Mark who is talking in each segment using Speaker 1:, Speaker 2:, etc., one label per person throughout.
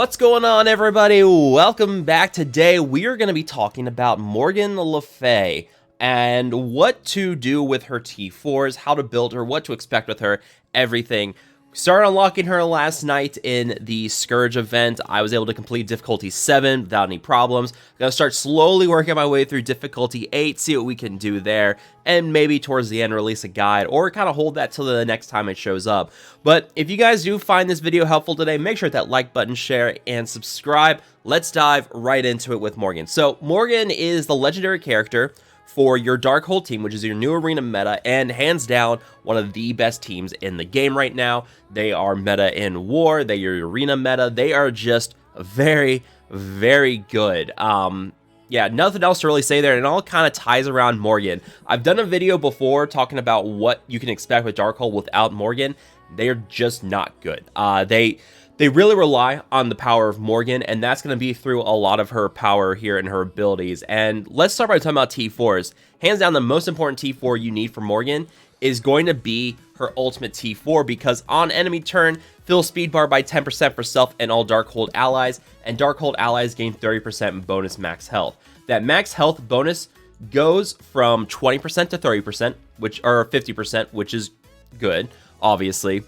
Speaker 1: What's going on, everybody? Welcome back. Today we are going to be talking about Morgan Le Fay and what to do with her T4s, how to build her, what to expect with her, everything. Started unlocking her last night in the Scourge event. I was able to complete difficulty 7 without any problems. Gonna start slowly working my way through difficulty 8, see what we can do there, and maybe towards the end release a guide, or kind of hold that till the next time it shows up. But if you guys do find this video helpful today, make sure to hit that like button, share, and subscribe. Let's dive right into it with Morgan. So Morgan is the legendary character for your Darkhold team, which is your new arena meta, and hands down one of the best teams in the game right now. They are meta in war, they are arena meta, they are just very, very good. Yeah, nothing else to really say there, and it all kind of ties around Morgan. I've done a video before talking about what you can expect with Darkhold without Morgan. They're just not good. They really rely on the power of Morgan, and that's going to be through a lot of her power here and her abilities. And let's start by talking about T4s. Hands down, the most important T4 you need for Morgan is going to be her ultimate T4, because on enemy turn, fill speed bar by 10% for self and all Darkhold allies, and Darkhold allies gain 30% bonus max health. That max health bonus goes from 20% to 30%, or 50%, which is good, obviously.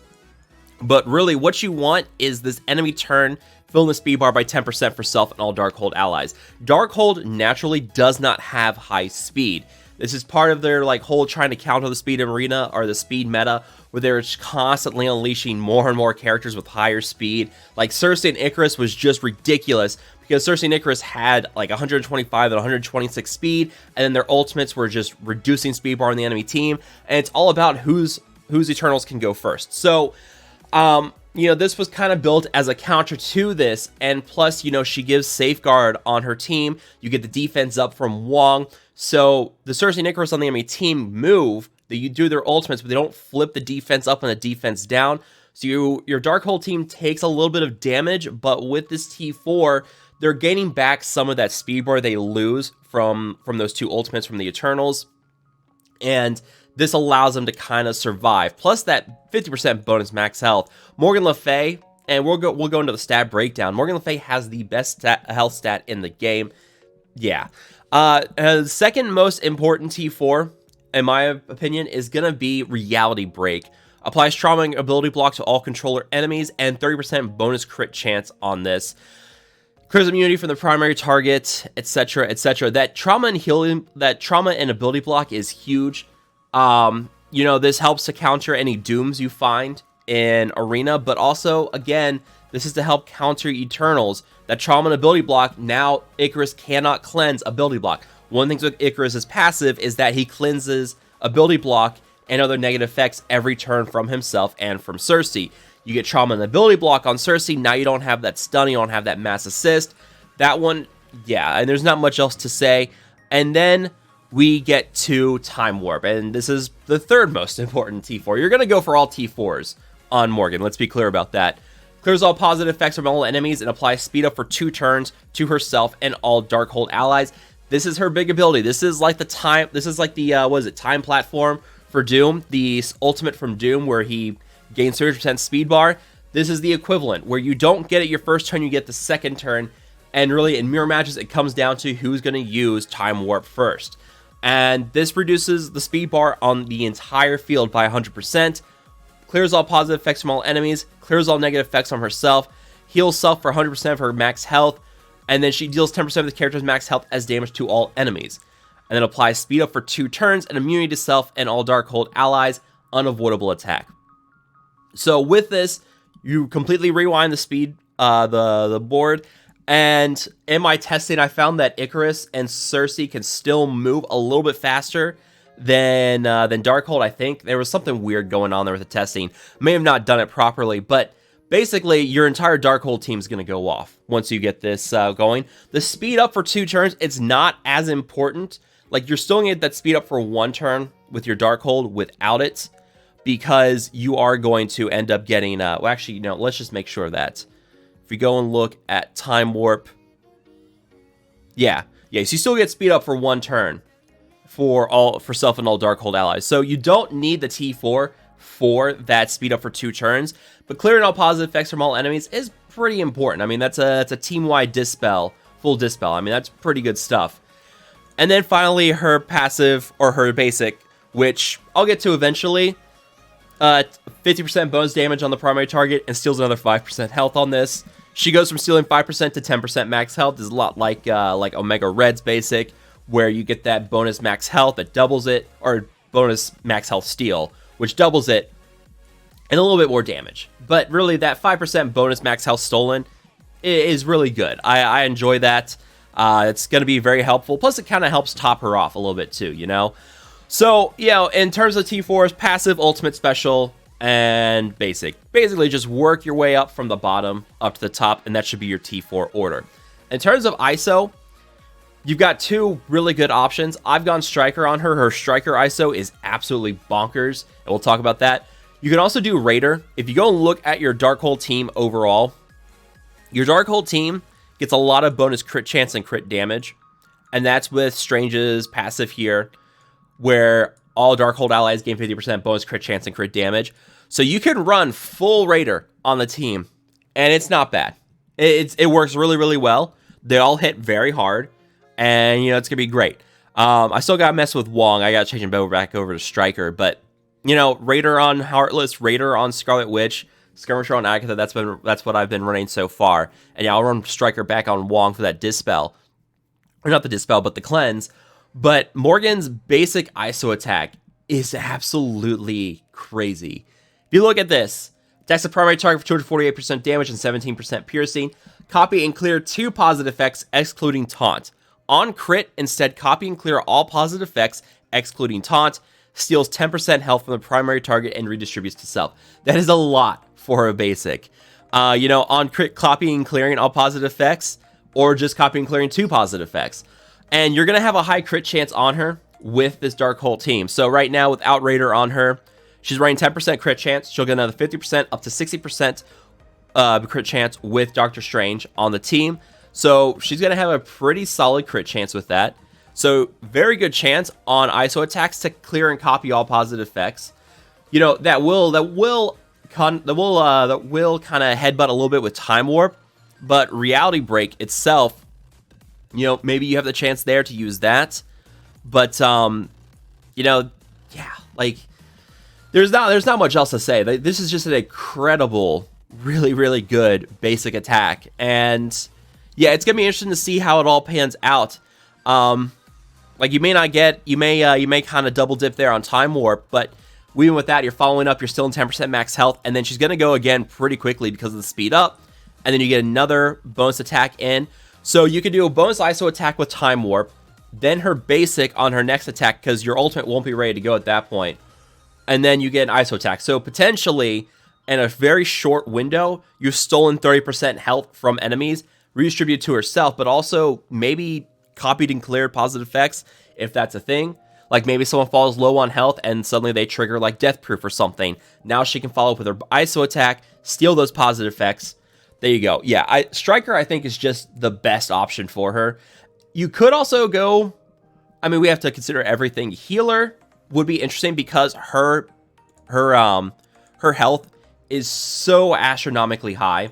Speaker 1: But really, what you want is this enemy turn, fill the speed bar by 10% for self and all Darkhold allies. Darkhold naturally does not have high speed. This is part of their whole trying to counter the speed arena, or the speed meta, where they're constantly unleashing more and more characters with higher speed. Like Cersei and Icarus was just ridiculous, because Cersei and Icarus had like 125 and 126 speed, and then their ultimates were just reducing speed bar on the enemy team, and it's all about whose Eternals can go first. So this was kind of built as a counter to this, and plus, she gives safeguard on her team. You get the defense up from Wong, so the Cersei and Icarus on the enemy team move, you do their ultimates, but they don't flip the defense up and the defense down. So your Darkhold team takes a little bit of damage, but with this T4, they're gaining back some of that speed bar they lose from those two ultimates from the Eternals, and this allows them to kind of survive. Plus that 50% bonus max health. Morgan Le Fay, and we'll go into the stat breakdown. Morgan Le Fay has the best health stat in the game. Yeah. Second most important T4, in my opinion, is gonna be Reality Break. Applies trauma and ability block to all controller enemies, and 30% bonus crit chance on this. Clears immunity from the primary target, etc., etc. That trauma and ability block is huge. This helps to counter any dooms you find in arena, but also, again, this is to help counter Eternals. That trauma and ability block, now Icarus cannot cleanse ability block. One thing with Icarus's passive is that he cleanses ability block and other negative effects every turn from himself and from Cersei. You get trauma and ability block on Cersei, now you don't have that stun, you don't have that mass assist. That one, yeah, and there's not much else to say. And then we get to Time Warp, and this is the third most important T4. You're going to go for all T4s on Morgan, let's be clear about that. Clears all positive effects from all enemies and applies speed up for 2 turns to herself and all Darkhold allies. This is her big ability. This is like the time platform for Doom, the ultimate from Doom where he gains 30% speed bar. This is the equivalent, where you don't get it your first turn, you get the second turn, and really in mirror matches it comes down to who's going to use Time Warp first. And this reduces the speed bar on the entire field by 100%, clears all positive effects from all enemies, clears all negative effects on herself, heals self for 100% of her max health, and then she deals 10% of the character's max health as damage to all enemies. And then applies speed up for 2 turns and immunity to self and all Darkhold allies, unavoidable attack. So with this, you completely rewind the speed, the board. And in my testing, I found that Icarus and Cersei can still move a little bit faster than Darkhold. I think there was something weird going on there with the testing. May have not done it properly, but basically your entire Darkhold team is going to go off once you get this going. The speed up for 2 turns, it's not as important. Like, you're still going to get that speed up for 1 turn with your Darkhold without it, because you are going to end up getting let's just make sure of that. If we go and look at Time Warp, so you still get speed up for 1 turn for self and all Darkhold allies. So you don't need the T4 for that speed up for 2 turns, but clearing all positive effects from all enemies is pretty important. I mean, that's a team-wide dispel, full dispel. I mean, that's pretty good stuff. And then finally, her passive, or her basic, which I'll get to eventually. 50% bonus damage on the primary target and steals another 5% health on this. She goes from stealing 5% to 10% max health. Is a lot like Omega Red's basic, where you get that bonus max health that doubles it, or bonus max health steal, which doubles it, and a little bit more damage. But really, that 5% bonus max health stolen is really good. I enjoy that. It's going to be very helpful. Plus, it kind of helps top her off a little bit too, you know? So, you know, in terms of T4's passive, ultimate, special, and basic, basically just work your way up from the bottom up to the top, and that should be your T4 order. In terms of ISO, you've got 2 really good options. I've gone Striker on her. Her Striker ISO is absolutely bonkers, and we'll talk about that. You can also do Raider. If you go and look at your Darkhold team overall, your Darkhold team gets a lot of bonus crit chance and crit damage, and that's with Strange's passive here, where all Darkhold allies gain 50% bonus crit chance and crit damage. So you can run full Raider on the team, and it's not bad. It works really, really well. They all hit very hard, and, you know, it's going to be great. I still got to mess with Wong. I got to change him back over to Striker, but, you know, Raider on Heartless, Raider on Scarlet Witch, Skirmisher on Agatha, that's what I've been running so far. And yeah, I'll run Striker back on Wong for that Dispel. Or not the Dispel, but the Cleanse. But Morgan's basic ISO attack is absolutely crazy. If you look at this, attacks the primary target for 248% damage and 17% piercing. Copy and clear 2 positive effects, excluding taunt. On crit, instead, copy and clear all positive effects, excluding taunt. Steals 10% health from the primary target and redistributes to self. That is a lot for a basic. You know, on crit, copying and clearing all positive effects, or just copying and clearing 2 positive effects. And you're going to have a high crit chance on her with this Darkhold team. So right now, with Outraider on her, she's running 10% crit chance. She'll get another 50% up to 60% crit chance with Doctor Strange on the team. So she's going to have a pretty solid crit chance with that. So very good chance on ISO attacks to clear and copy all positive effects. You know, that will kind of headbutt a little bit with Time Warp, but Reality Break itself, you know, maybe you have the chance there to use that. But you know, yeah, like there's not much else to say. This is just an incredible, really, really good basic attack. And yeah, it's gonna be interesting to see how it all pans out. Like you may kind of double dip there on Time Warp, but even with that, you're following up, you're still in 10% max health, and then she's gonna go again pretty quickly because of the speed up, and then you get another bonus attack in. So you could do a bonus ISO attack with Time Warp, then her basic on her next attack, because your ultimate won't be ready to go at that point, and then you get an ISO attack. So potentially, in a very short window, you've stolen 30% health from enemies, redistributed to herself, but also maybe copied and cleared positive effects, if that's a thing. Like maybe someone falls low on health and suddenly they trigger like Death Proof or something. Now she can follow up with her ISO attack, steal those positive effects. There you go. Yeah, Striker, I think, is just the best option for her. You could also go, I mean, we have to consider everything. Healer would be interesting because her health is so astronomically high.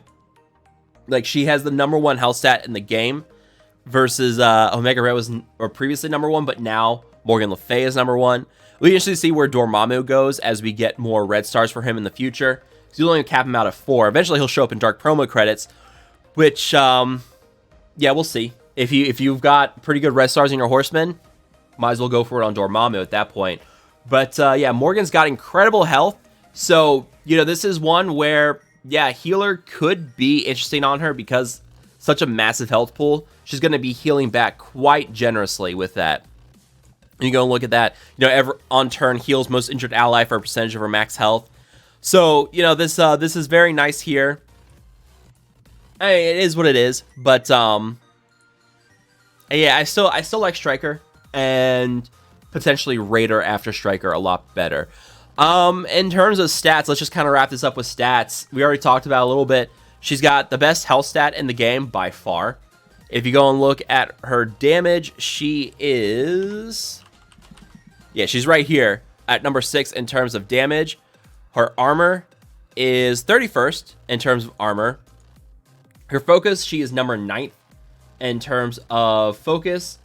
Speaker 1: Like, she has the #1 health stat in the game versus Omega Red was previously #1, but now Morgan Le Fay is #1. We usually see where Dormammu goes as we get more red stars for him in the future. So you'll only cap him out of 4. Eventually, he'll show up in Dark promo credits, which, yeah, we'll see. If you've got pretty good red stars in your Horseman, might as well go for it on Dormammu at that point. But, yeah, Morgan's got incredible health. So, you know, this is one where, yeah, Healer could be interesting on her because such a massive health pool. She's going to be healing back quite generously with that. And you go and look at that. You know, on turn, heals most injured ally for a percentage of her max health. So, you know, this is very nice here. I mean, it is what it is, but yeah, I still like Striker and potentially Raider after Striker a lot better. In terms of stats, let's just kind of wrap this up with stats. We already talked about a little bit. She's got the best health stat in the game by far. If you go and look at her damage, she is, yeah, she's right here at #6 in terms of damage. Her armor is 31st in terms of armor. Her focus, she is number 9th in terms of focus.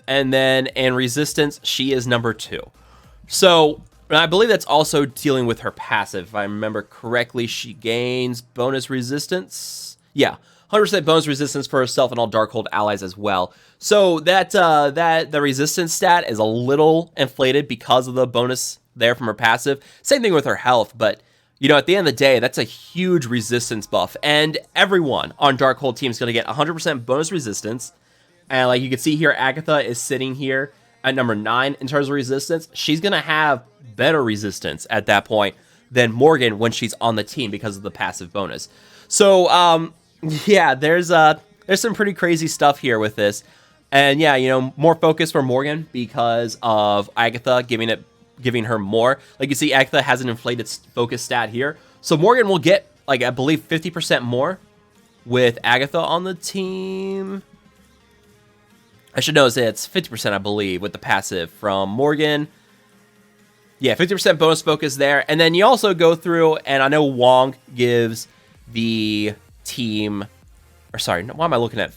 Speaker 1: And then in resistance, she is number 2. So I believe that's also dealing with her passive. If I remember correctly, she gains bonus resistance. Yeah, 100% bonus resistance for herself and all Darkhold allies as well. So that the resistance stat is a little inflated because of the bonus there from her passive. Same thing with her health, but you know, at the end of the day, that's a huge resistance buff, and everyone on Darkhold team is going to get 100% bonus resistance. And like you can see here, Agatha is sitting here at number 9 in terms of resistance. She's going to have better resistance at that point than Morgan when she's on the team because of the passive bonus. So, yeah, there's some pretty crazy stuff here with this. And yeah, you know, more focus for Morgan because of Agatha giving her more. Like you see, Agatha has an inflated focus stat here. So Morgan will get, like, I believe 50% more with Agatha on the team. I should know that it's 50%, I believe, with the passive from Morgan. Yeah, 50% bonus focus there. And then you also go through, and I know Wong gives the team, or sorry, why am I looking at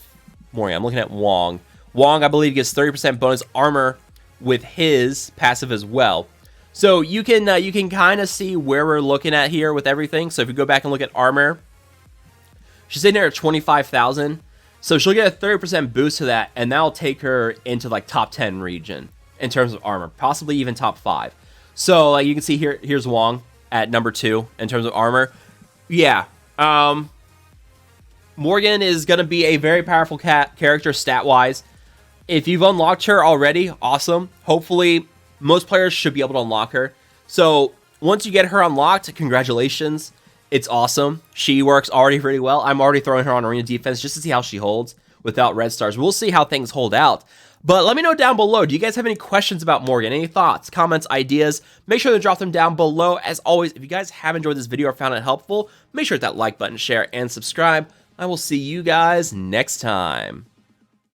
Speaker 1: Morgan? I'm looking at Wong. Wong, I believe, gets 30% bonus armor with his passive as well. So you can kind of see where we're looking at here with everything. So if you go back and look at armor, she's in there at 25,000. So she'll get a 30% boost to that, and that'll take her into like top 10 region in terms of armor, possibly even top 5. So like you can see here, here's Wong at number 2 in terms of armor. Yeah, Morgan is going to be a very powerful character stat-wise. If you've unlocked her already, awesome. Hopefully, most players should be able to unlock her. So once you get her unlocked, congratulations. It's awesome. She works already pretty well. I'm already throwing her on arena defense just to see how she holds without red stars. We'll see how things hold out. But let me know down below. Do you guys have any questions about Morgan? Any thoughts, comments, ideas? Make sure to drop them down below. As always, if you guys have enjoyed this video or found it helpful, make sure to hit that like button, share, and subscribe. I will see you guys next time.